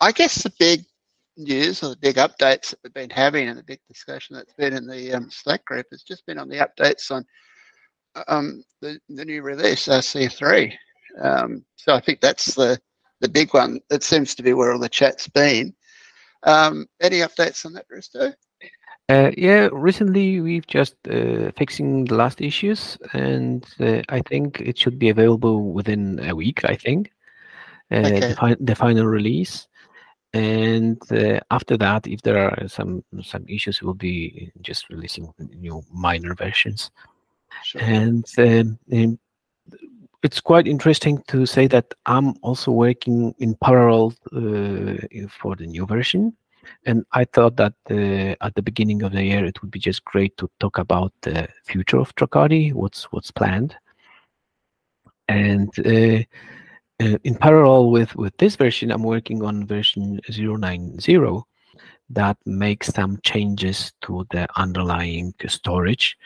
I guess the big news or the big updates that we've been having and the big discussion that's been in the Slack group has just been on the updates on the new release, C3. So I think that's the big one. That seems to be where all the chat's been. Any updates on that, Risto? Yeah, recently we've just fixing the last issues, and I think it should be available within a week, I think, Okay. the final release. And after that, if there are some issues, we'll be just releasing new minor versions. Sure. And it's quite interesting to say that I'm also working in parallel for the new version. And I thought that at the beginning of the year, it would be just great to talk about the future of Tracardi, what's planned. And in parallel with this version, I'm working on version 090 that makes some changes to the underlying storage.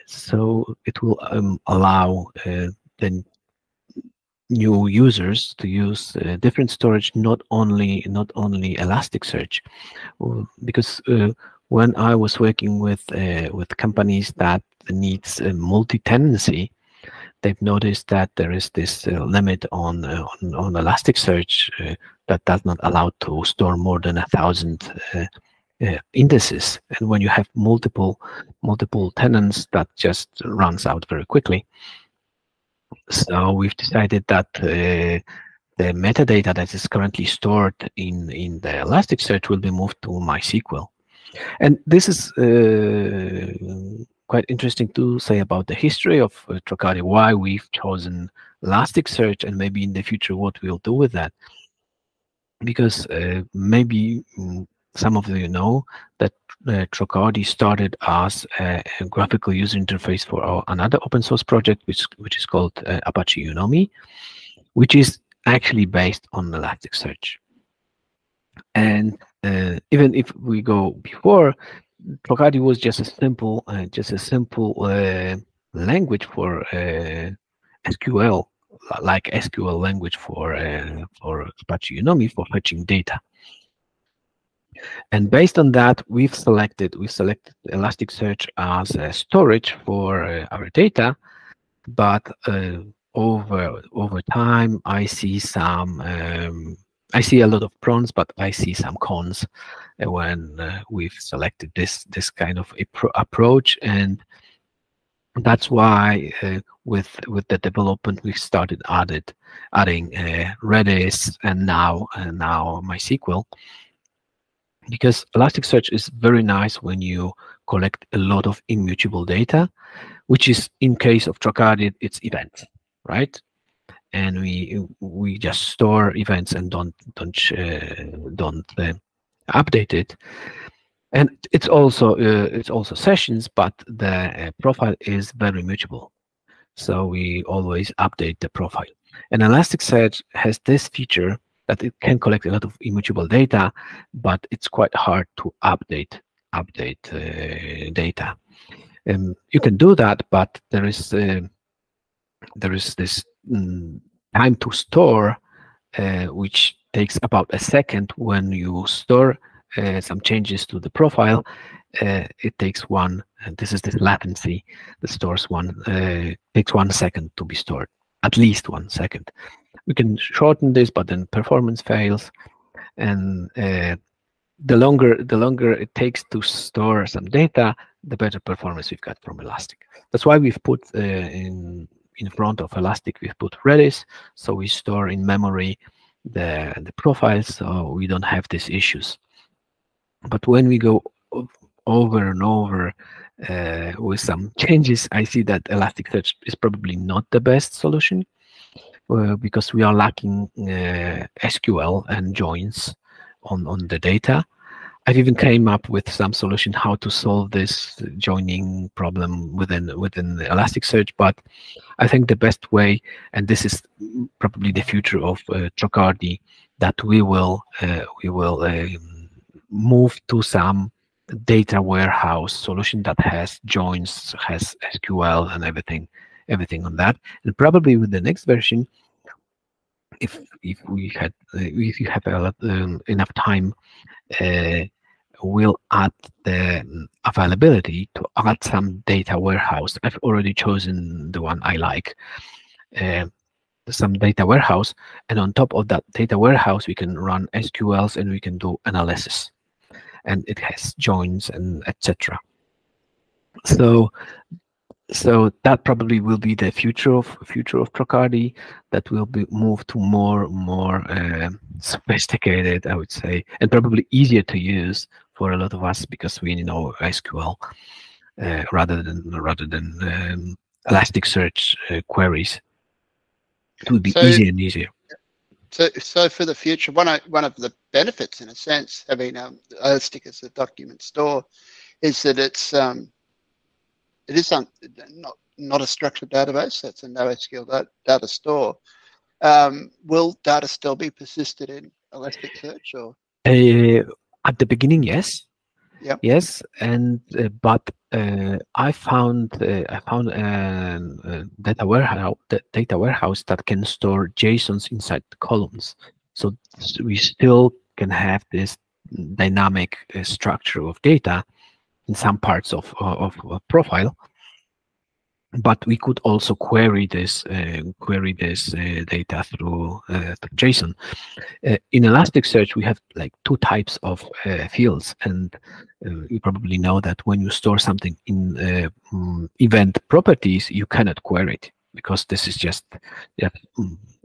So it will allow the new users to use different storage, not only Elasticsearch, because when I was working with companies that needs multi-tenancy, they've noticed that there is this limit on Elasticsearch that does not allow to store more than 1,000 indices, and when you have multiple tenants, that just runs out very quickly. So we've decided that the metadata that is currently stored in the Elasticsearch will be moved to MySQL. And this is quite interesting to say about the history of Tracardi, why we've chosen Elasticsearch, and maybe in the future what we'll do with that. Because maybe some of you know that Tracardi started as a graphical user interface for another open source project, which is called Apache Unomi, which is actually based on Elasticsearch. And even if we go before, Tracardi was just a simple language for SQL, like SQL language for Apache Unomi for fetching data. And based on that, we've selected Elasticsearch as a storage for our data. But over time, I see I see a lot of pros, but I see some cons when we've selected this kind of approach, and that's why with the development we started adding Redis and now MySQL, because Elasticsearch is very nice when you collect a lot of immutable data, which is, in case of Tracardi, it's events, right? And we just store events and don't update it. And it's also sessions, but the profile is very mutable, so we always update the profile. And Elasticsearch has this feature that it can collect a lot of immutable data, but it's quite hard to update data. You can do that, but there is this time to store, which takes about a second. When you store some changes to the profile, it takes one, and this is this latency that stores takes 1 second to be stored, at least 1 second. We can shorten this, but then performance fails, and the longer it takes to store some data, the better performance we've got from Elastic. That's why we've put in front of Elastic, we've put Redis, so we store in memory the profiles, so we don't have these issues. But when we go over and over with some changes, I see that Elasticsearch is probably not the best solution, because we are lacking SQL and joins on the data. I've even came up with some solution how to solve this joining problem within Elasticsearch, but I think the best way, and this is probably the future of Tracardi, that we will move to some data warehouse solution that has joins, has SQL, and everything on that. And probably with the next version, if we had if you have a lot, enough time, uh, we'll add the availability to add some data warehouse. I've already chosen the one I like, uh, some data warehouse, and on top of that data warehouse, we can run SQLs and we can do analysis, and it has joins and etc. So that probably will be the future of Tracardi. That will be moved to more sophisticated, I would say, and probably easier to use for a lot of us because we know SQL rather than Elasticsearch queries. It will be So easier and easier. so for the future, one of the benefits, in a sense, having Elastic as a document store, is that it is not a structured database. So it's a NoSQL data store. Will data still be persisted in Elasticsearch, or? Uh, at the beginning, yes. Yep. Yes, and but I found a data warehouse that can store JSONs inside the columns, so we still can have this dynamic structure of data in some parts of a profile, but we could also query this data through JSON. In Elasticsearch, we have like two types of fields, and you probably know that when you store something in event properties, you cannot query it because this is just yeah,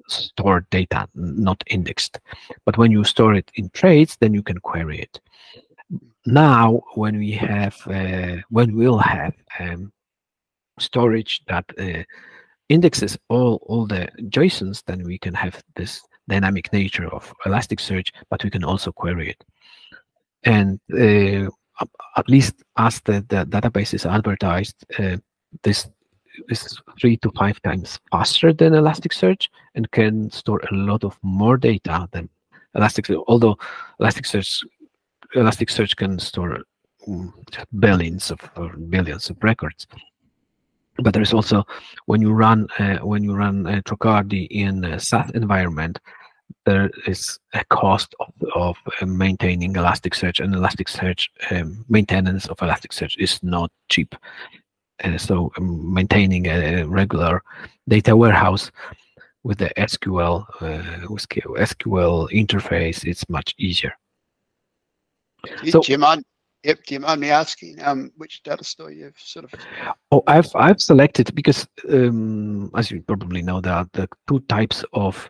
stored data, not indexed. But when you store it in traits, then you can query it. Now, when we'll have storage that indexes all the JSONs, then we can have this dynamic nature of Elasticsearch, but we can also query it. And at least as the database is advertised, this is 3 to 5 times faster than Elasticsearch and can store a lot of more data than Elasticsearch. Although Elasticsearch can store billions of or billions of records. But there's also when you run Tracardi in a SaaS environment, there is a cost of maintaining Elasticsearch, and Elasticsearch maintenance of Elasticsearch is not cheap. So maintaining a regular data warehouse with the SQL interface, it's much easier. Do you mind? Yep. Do you mind me asking which data store you've sort of? Oh, I've selected because, as you probably know, there are the two types of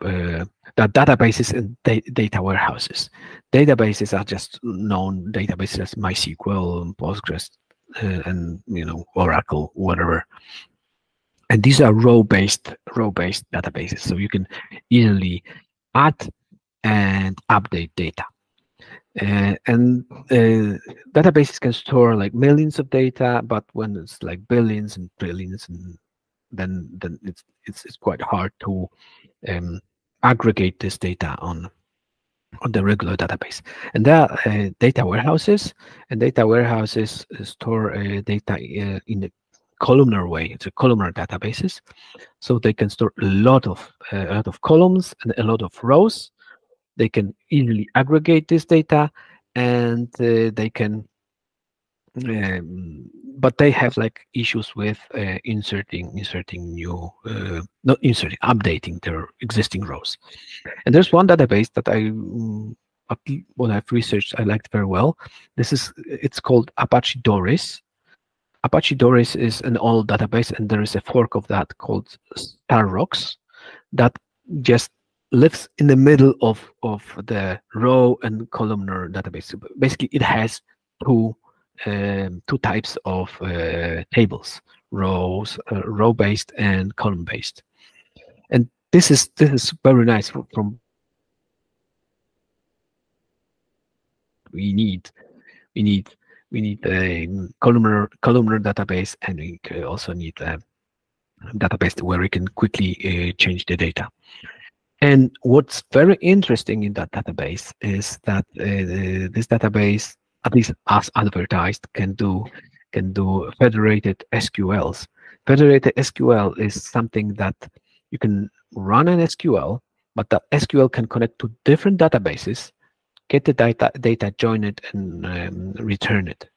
databases and data warehouses. Databases are just known databases as MySQL, Postgres, and Oracle, whatever. And these are row-based databases, so you can easily add and update data. And databases can store like millions of data, but when it's like billions and trillions, and then it's quite hard to aggregate this data on the regular database. And there are data warehouses, and data warehouses store data in a columnar way. It's a columnar databases, so they can store a lot of columns and a lot of rows. They can easily aggregate this data, and they can, but they have like issues with inserting new, not inserting, updating their existing rows. And there's one database that what I've researched, I liked very well. It's called Apache Doris. Apache Doris is an old database, and there is a fork of that called StarRocks that just lives in the middle of the row and columnar database. So basically, it has two types of tables: row-based and column-based. And this is very nice from we need a columnar database, and we also need a database where we can quickly change the data. And what's very interesting in that database is that this database, at least as advertised, can do federated SQLs. Federated SQL is something that you can run an SQL, but the SQL can connect to different databases, get the data, join it, and return it.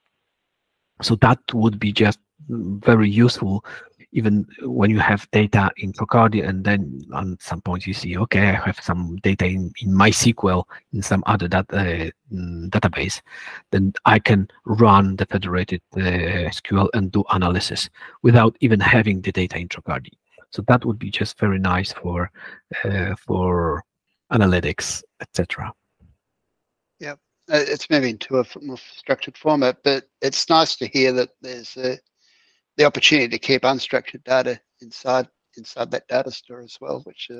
So that would be just very useful, even when you have data in Tracardi, and then on some point you see, okay, I have some data in MySQL in some other database, then I can run the federated SQL and do analysis without even having the data in Tracardi. So that would be just very nice for analytics, etc. Yeah, it's moving to a more structured format, but it's nice to hear that there's the opportunity to keep unstructured data inside that data store as well, which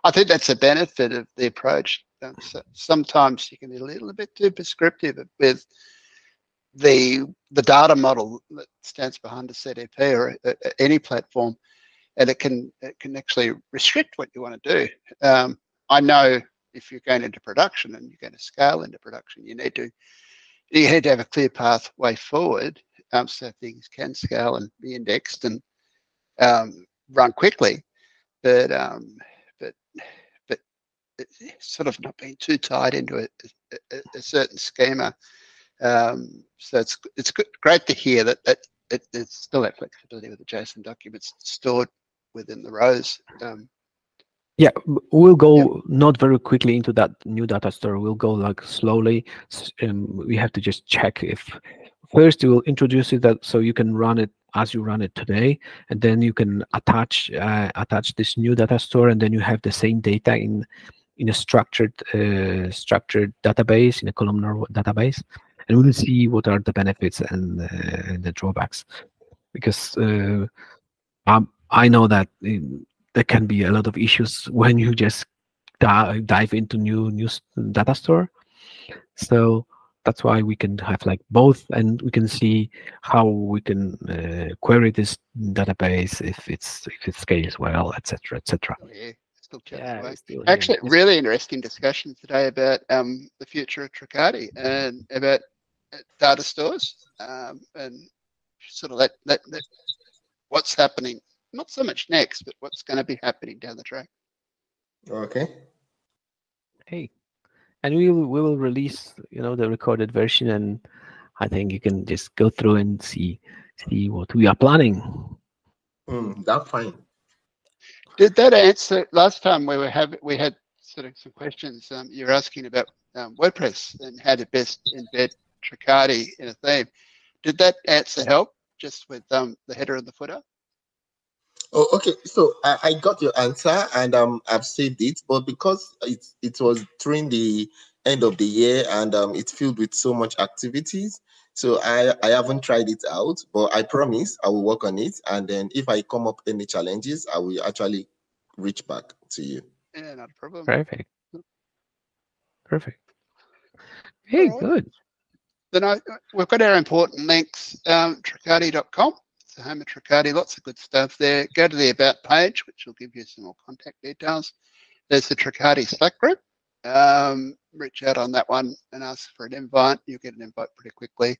I think that's a benefit of the approach. So sometimes you can be a little bit too prescriptive with the data model that stands behind a CDP or any platform, and it can actually restrict what you want to do. I know if you're going into production and you're going to scale into production, you need to have a clear pathway forward, so things can scale and be indexed and run quickly. But it's sort of not being too tied into a certain schema. So it's great to hear that it's still that flexibility with the JSON documents stored within the rows. Yeah, we'll go not very quickly into that new data store. We'll go like slowly. We have to just check if first we'll introduce it that so you can run it as you run it today, and then you can attach this new data store, and then you have the same data in a structured database, in a columnar database, and we'll see what are the benefits and the drawbacks, because I know that there can be a lot of issues when you just dive into new data store. So that's why we can have like both, and we can see how we can query this database if it scales well, etc., etc. Oh, yeah, still chats Yeah, away. it's still here. Actually, really interesting discussion today about the future of Tracardi and about data stores, and sort of that what's happening. Not so much next, but what's going to be happening down the track. Okay. Hey, and we will release the recorded version, and I think you can just go through and see what we are planning. That's fine. Did that answer last time we had sort of some questions? You're asking about WordPress and how to best embed Tracardi in a theme. Did that answer help just with the header and the footer? Oh, okay. So I got your answer, and I've saved it, but because it was during the end of the year, and it's filled with so much activities, so I haven't tried it out. But I promise I will work on it, and then if I come up any challenges, I will actually reach back to you. Yeah, not a problem. Perfect. Hey, All right. good. Then we've got our important links, tracardi.com. It's the home of Tracardi, lots of good stuff there. Go to the About page, which will give you some more contact details. There's the Tracardi Slack group. Reach out on that one and ask for an invite. You'll get an invite pretty quickly.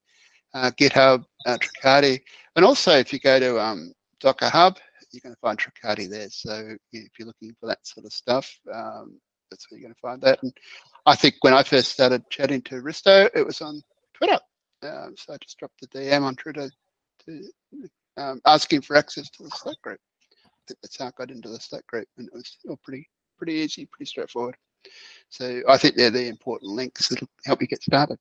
GitHub, Tracardi. And also, if you go to Docker Hub, you're going to find Tracardi there. So if you're looking for that sort of stuff, that's where you're going to find that. And I think when I first started chatting to Risto, it was on Twitter. So I just dropped the DM on Twitter to asking for access to the Slack group. I think that's how I got into the Slack group, and it was all pretty easy, pretty straightforward. So I think they're the important links that'll help you get started.